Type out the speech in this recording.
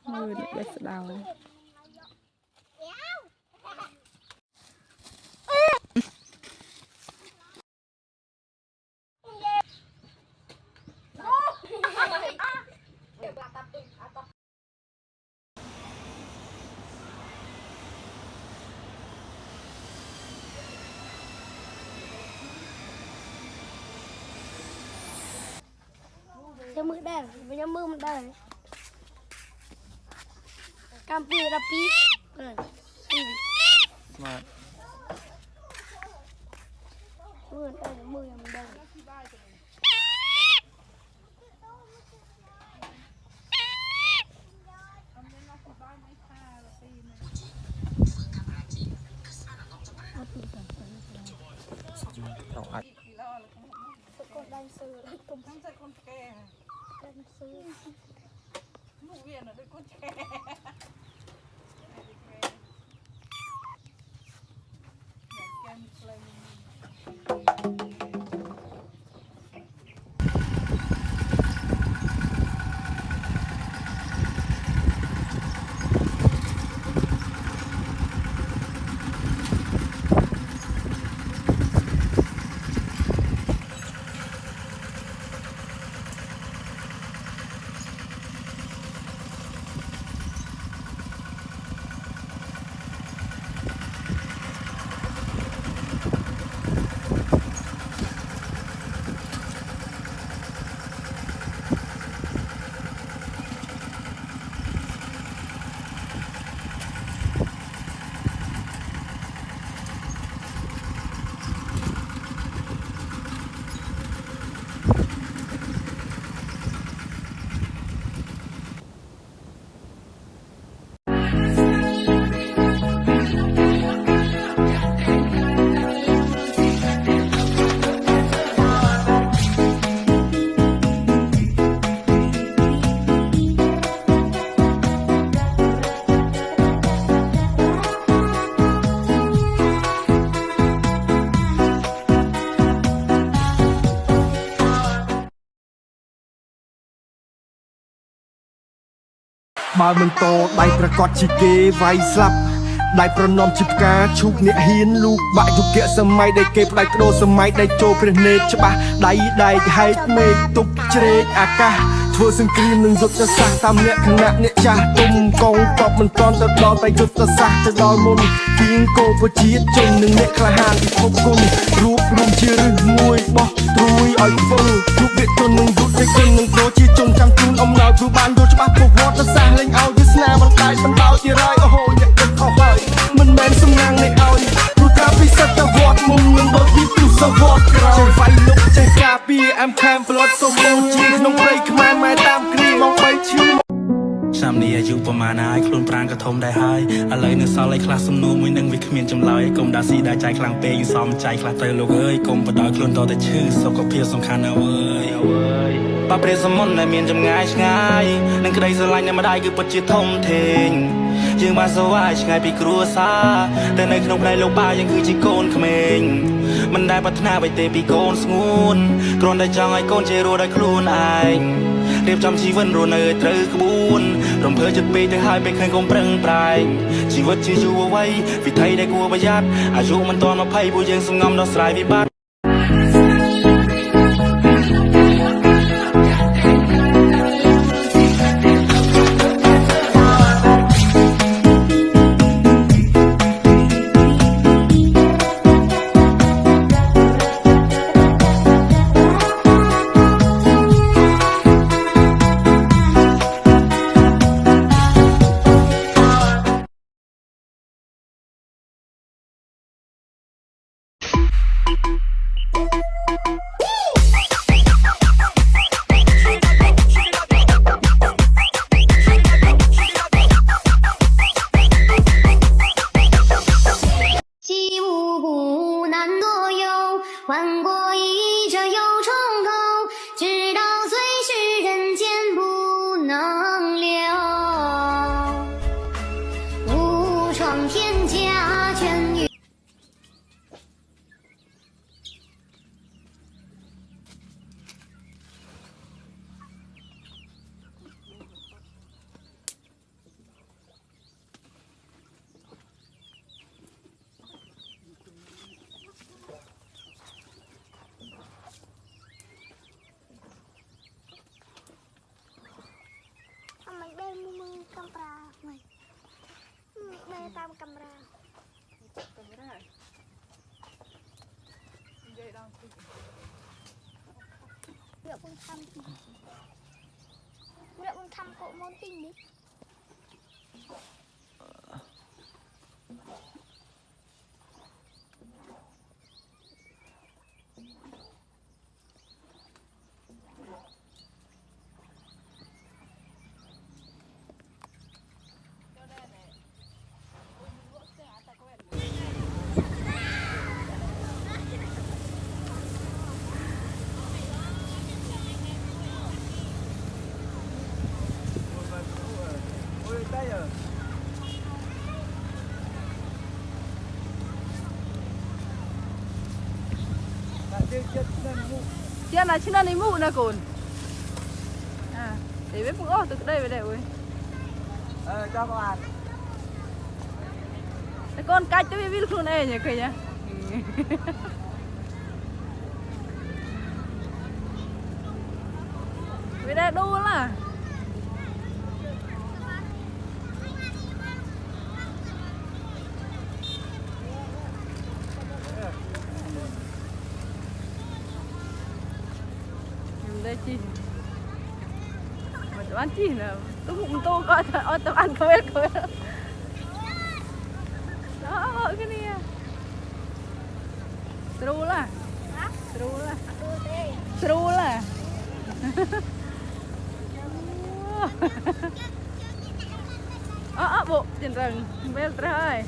Người được best đầu. Cho mưa đây, với cho mưa một đây. Cam pi là pi. Smart. Mưa đây, mưa một đây. Đậu ạch. Con đang sờ đấy, cùng thằng dậy con kè. Đang sờ. Ngủ viện ở đây con kè.បើមិនតដៃប្រកបជាគេវាយស្លាប់ដៃប្រណំជាផ្កាឈូកអ្នកហ៊ានលូកបាក់យុគៈសម័យដែលគេផ្ដាច់បដូរសម័យដែលចូលព្រះនេតច្បាស់ដៃដែកហែកមេឃទប់ជ្រែកអាកាសធ្វើសង្គ្រាមនឹងយុទ្ធសាស្ត្រតាមលក្ខណៈអ្នកចាស់ទុំកងតបមិនតន់ទៅដល់តែយុទ្ធសាស្ត្រទៅដល់មុនពីងកោប្រជាជននិងអ្នកក្លាហានពិភពគុណរួបរวมជារឹសមួយបោះត្រួយឲ្យវឹងយុវជននិងយុទ្ធជននិងប្រជាជនចាំជូនអំណោយព្រោះបានយល់ច្បាស់ប្រវត្តិសាស្ត្រលែងឲ្យវាសនាមិនដាច់បណ្ដោយជារាយអូហូអ្នកគិតខុសហើយមិនមែនសំណាងនៃឲ្យព្រោះថាពិសិដ្ឋវត្តមុំនឹងដូចពីទស្សវត្តក្រោយចេះវាយលុកចេះការពារអែមខាមប្លត់សុំបងជាក្នុងព្រៃខ្មែរម៉ែតាមគ្រីមកបីឈឺឆ្នាំនេះអាយុប្រមាណហើយខ្លួនប្រាណក៏ធំដែរហើយឥឡូវនៅសល់ឯខ្លះសំណួរមួយនឹងវាគ្មានចម្លើយកុំដាស៊ីដែរចៃខ្លាំងពេកយូរសមចៃខ្លះទៅលោកអើយកុំបដ ாய் ខ្លួនតតែឈឺសុខភាពសំខាន់ណាស់អើយបាព្រះសមុទ្រដែលមានចម្ងាយឆ្ងាយនឹងក្តីស្រឡាញ់នៃម្ដាយគឺពិតជាធំធេងយើងបានសវាយឆ្ងាយពីគ្រួសារតែនៅក្នុងផ្នែកលោកបាយើងគឺជាកូនក្មេងមិនដែលប្រាថ្នាអ្វីទេពីកូនស្ងួនគ្រាន់តែចង់ឲ្យកូនជារស់ដោយខ្លួនឯងរៀបចំជីវិតរស់នៅត្រូវក្បួនរំភើចិត្តពេកទៅហើយពេលឃើញកុំប្រឹងប្រែងជីវិតជាយុវវ័យវិថីដែលគួរប្រយ័ត្នអាយុមិនទាន់20ពួកយើងសំងំដោះស្រាយវិបត្តិ camera vậy đâu liệu con thăm liệu con thăm cậu món tinh đi chia là trên đây mũ nè cồn à để biết mũ từ đây về đây ơi cho các bạn. con cách tới biết luôn này nhỉ kìa nhá về đây đu là đây chi mà tụi ăn chi là tôi bụng tôi coi tụi ăn không biết đó cái này trù là bộ trên rừng bên trái